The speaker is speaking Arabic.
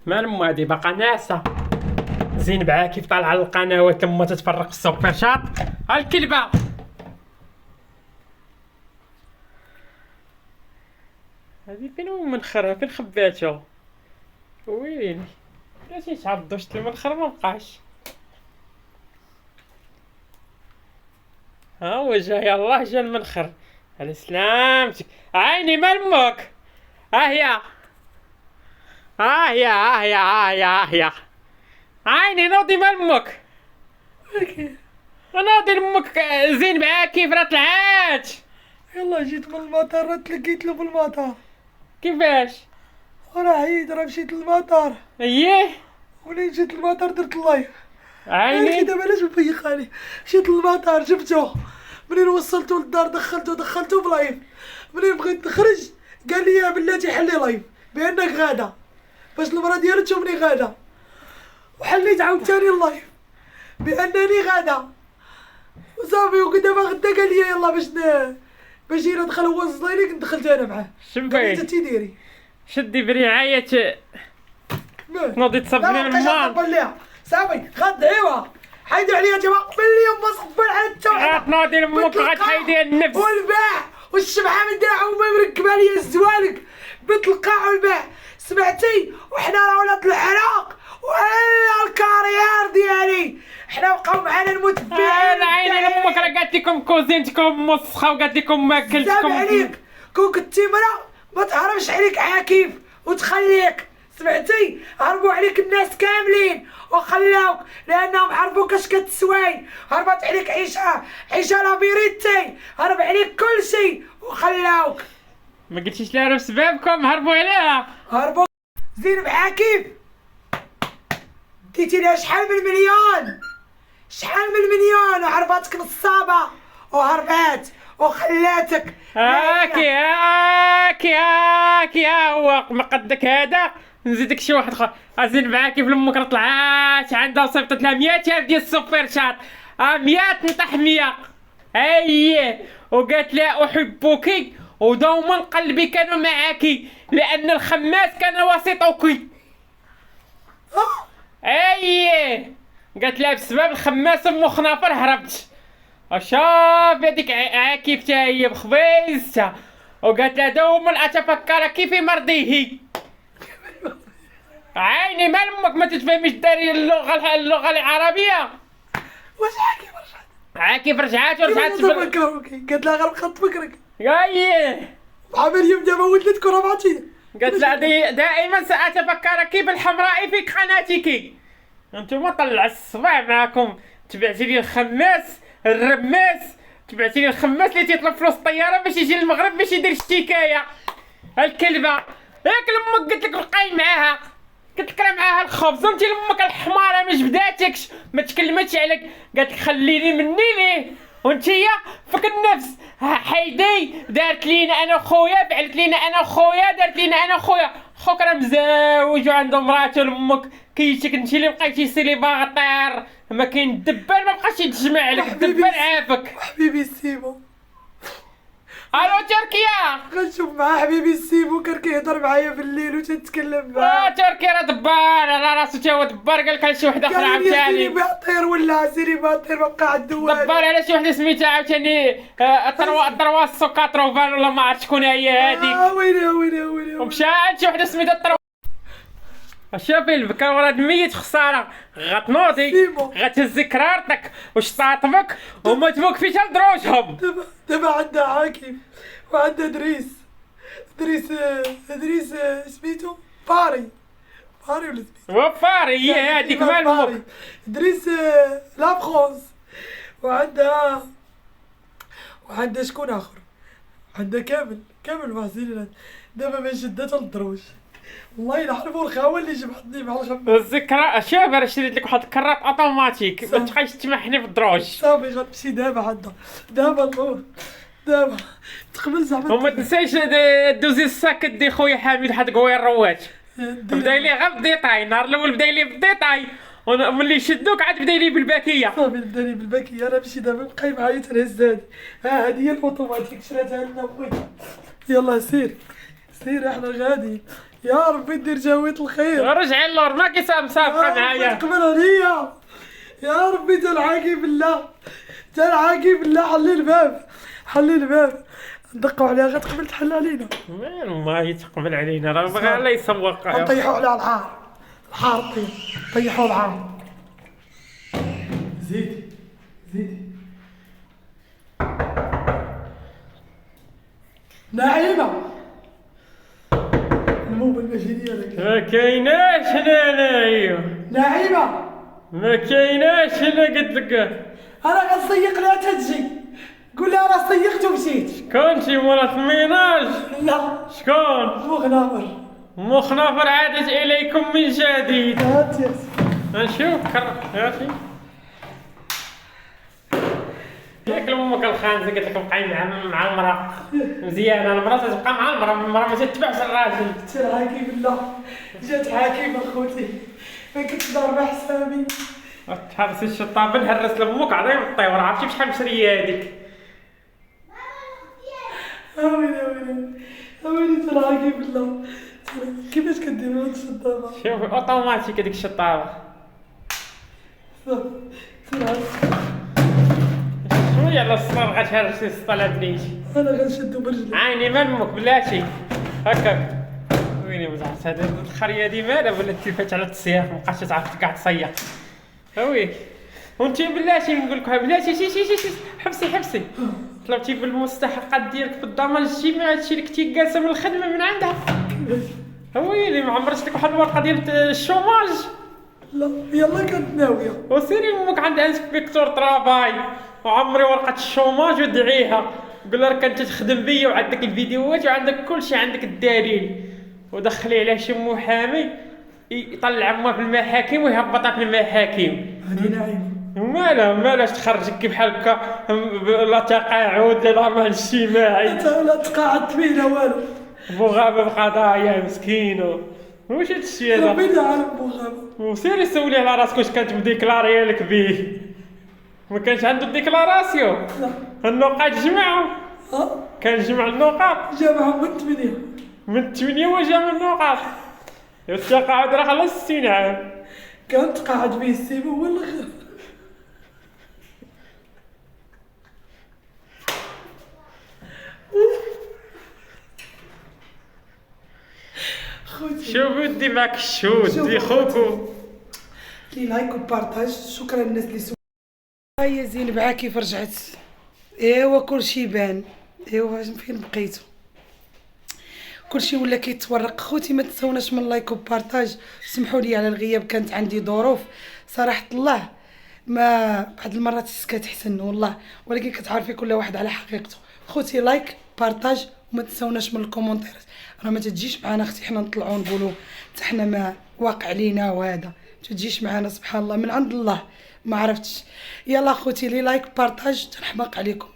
مال مو هادي باقا ناعسة. زين بعا كيف طالعة على القنوات لما تتفرق في السوبر شاط. الكلبة هادي فين هو منخرها؟ فين خباتو؟ ويلي بلاتي تعضو شت المنخر مبقاش. ها هو جا، يلاه جا المنخر. على سلامتك عيني مال امك. ها هي ها هي ها هي ها هي ها هي عيني نوضي مال امك. نوضي لامك. زين معاك كيف راه طلعات؟ يلا جيت من المطار راه تلقيت له في المطار. كيفاش؟ وانا عييت راه مشيت للمطار. اييه ولين جيت للمطار درت اللايف. عيني. دابا علاش مفيخ عليه؟ مشيت للمطار جبته، منين وصلته للدار دخلته في لايف. منين بغيت نخرج قال لي يا بلاتي حلي لايف بانك غادا، باش المرا ديالو تشوفني غادا. وحليت عاوتاني اللايف بانني غادا وصافي. ودابا غدا قال لي يلا باش ندخل هو الزلايليك. دخلت انا معاه. قال لي شبيك انت تيديري شدي برعاية نوضي تصبني لا مابقاش المال. نطبل ليها صافي غدعيوها. حيدوا عليا تما باليوم ما صدفوا حتى غتنوضي لامك غتحيدي النفس. والباع والشبعه من دراعه وما مركبه ليا الزوالق بنت القاع والباع. سمعتي؟ وحنا راه ولاد الحراق ولا الكارير ديالي. حنا بقاو معانا المتبعين. عيني لامك راه قالت لكم كوزينتكم مسخه وقالت لكم ما سامع كلتكم. عليك كون كنتي مرا ما تهربش عليك عاكيف وتخليك. سمعتي؟ هربوا عليك الناس كاملين وخلاوك لانهم عرفوك اش كتسواي. هربت عليك عيشه لابيريتي. هرب عليك كل شيء وخلاوك. ما قلتيش لها راه بسببكم هربوا عليها. هربوا. زين عاكيف ديتي لها شحال من مليون. شحال من مليون وعرفتك نصابه وهربات وخلاتك. هاكي ها هو مقدك هذا. نزيدك شي واحد اخر. زين معاك كيف لامك راه طلعات عندها صيفطت لها 100,000 ديال السوبر شات. 100 نطح 100. اييه وقالت لها احبك ودوما قلبي كان معك لان الخماس كان وسطك. اييه قالت لها بسبب الخماس ام خنافر هربت. شاف هذيك عاكيف تا هي بخبيزتها وقالت لها دوما اتفكرك في مرضيه. عيني مال امك ما تتفهميش داري اللغه العربيه. واش عاكيف رجعت؟ عاكيف رجعات قالت لها غير بقات تفكرك. اييه عملية دابا ولدت كراماتي. قالت لها دائما ساتفكرك بالحمراء في قناتك. انتم طلع الصباع معاكم. تبعتي لي الخماس الرماس. تبعتي لي الخماس اللي تيطلب فلوس الطياره باش يجي للمغرب باش يدير الشكايه. الكلبه ياك لامك قلت لك بقاي معاها. قلت لك راه معاها الخبز انت لامك الحماره ما جبداتكش ما تكلمتش عليك. قالت لك خليني مني ليه وانتيا فك النفس. حيدي دارت لينا انا خويا فعلت لينا انا خويا دارت لينا انا خويا. خوك راه مزوج وعنده مراته لامك كيتك انت اللي بقيتي سيليباتير. ما كاين الدبان ما بقاش يتجمع عليك الدبان عافك. حبيبي السيمو الو تركيا. غنشوف مع حبيبي السيمو كان كيهضر معايا في الليل وتتكلم معاه. تركيا راه دبار على راسو تا هو دبار قال لك على شي وحده اخرى قال لي عاوتاني. سيليباتير ولا سيليباتير ما بقى عنده والو. دبر على شي وحده سميتها عاوتاني الترواس كاتروفان ولا ما عرفت شكون هي هذيك. ويلي ومشى عند شي وحده سميتها الترواس. شوفي البكا ولاد ميت خساره. غتنوضي سيمو. غتهز كرارتك وشطاطبك وما توقفيش لدروجهم. دابا عندها عاكف وعندها دريس سميتو باري ولا سميتو وفاري هي هذيك مال امك. دريس لا فرونس. وعندها شكون اخر؟ عندها كامل محسن. دابا ما شدتها للدروج والله نعرفو الخاوه اللي جمعتني مع الخمام. الذكرى شوف راه شريت لك واحد الكرات اوتوماتيك ما تبقايش تمحني في الدروج. صافي غنمشي دابا عندها دابا تقبل زعما. وما تنساش دوزي الساك دي خويا حميد حد قوي الروات. بدا لي غير بالديطاي. النهار الاول بدا لي بالديطاي وملي شدوك عاد بدا لي بالباكيه. صافي بداني بالباكيه. انا نمشي دابا بقاي معايا تنهز هادي. هادي هي الاوتوماتيك شراتها لنا خويا. يلا سير احنا غادي. يا ربي دير جوية الخير. رجع اللور ما كيسام سابقه معايا. تقبل عليا يا ربي، تلعاقي بالله، تلعاقي بالله، حلي الباب، حلي الباب، ندقوا عليها غتقبل تحل علينا. ما يتقبل علينا راه بغا الله يسوق. نطيحوا على الحار، الحار طيحوا الحار. زيدي زيدي. نعيمة الموبل ماشي ديالك. ما كايناش هنا ايوا. نعيمة ما كايناش هنا قلت لك. انا غنصيق لها تتجي، قول لها راه صيقت ومشيت. شكون شي مرات الميناج؟ لا شكون؟ مغنمر. مخنفر عادت اليكم من جديد. هاتي نشوف هاتي. ياك امك الخانزه قلت لك بقاي مع المراه مزيانه. المراه تبقى مع المراه ما تتبعش الراجل. تلعاكي بالله، جات حاكيم اخوتي، ما كنتش ضاربه حسابي. تحبسي الشطابه نهرس لامك عطيهم الطيور. عرفتي بشحال مشريه هذيك؟ ويلي تلعاكي بالله. كيفاش كديروا هاد الشطابه؟ شوفي اوتوماتيك هذيك الشطابه. شويه على الصغر غتهرسي السطاله بنيتي. انا غنشدو برجلي. عيني من امك بلاتي هكاك. ويلي مزعرت هاد الخريه دي مالها ولا تلفات على التسياق مابقاش تعرف كاع تصيق. وي وانتي بلاتي نقول لك بلاتي شي حبسي طلبتي بالمستحقات ديالك في الضمان الاجتماعي. هادشي اللي كنتي جالسه من الخدمه من عندها. ويلي ما عمرتش لك واحد الورقه ديال الشوماج. لا يلا كانت ناويه. وسيري امك عندها انسبكتور طرافاي وعمري ورقه الشوماج ودعيها. قول لها كنت تخدم بيا وعندك الفيديوهات وعندك كل شيء، عندك الدليل. ودخلي عليه شي محامي يطلع امها في المحاكم ويهبطها في المحاكم. هادي نعيمه مالاش تخرجك كي بحال هكا لا تقاعد لا ضمان اجتماعي. انت ولا تقاعدت بينا والو. مغابه بقضايا مسكينه. واش هادشي هذا؟ ربي يعلم مغابه. وسيري سولي على راسك واش كانت مديكلاريه لك بيه. ما كانش عنده ديكلاراسيون. لا النقاط جمعوا. كان جمع النقاط جامعه من 8. من 8 وجا من النقاط. التقاعد راه خلاص 60 عام. كانت قاعد بيه السيبه هو الاخر. شوف ودي معك الشهود دي خوكو. لي لايك وبارطاج. شكرا للناس اللي هيا زينب عا كيف رجعت. ايوا كلشي بان. ايوا فين بقيتو؟ كلشي ولا كيتورق. خوتي ما تنساوناش من لايك وبارطاج. سمحوا لي على الغياب، كانت عندي ظروف صراحه الله. ما بعض المرات كتحسن والله، ولكن كتعرفي كل واحد على حقيقته. خوتي لايك بارطاج وما تنساوناش من الكومونتير. راه ما تجيش معنا اختي حنا نطلعوا نقولوا حتى حنا ما واقع لينا وهذا، ما تجيش معنا سبحان الله من عند الله ما عرفتش. يلا خوتي لي لايك بارطاج تنحماق عليكم.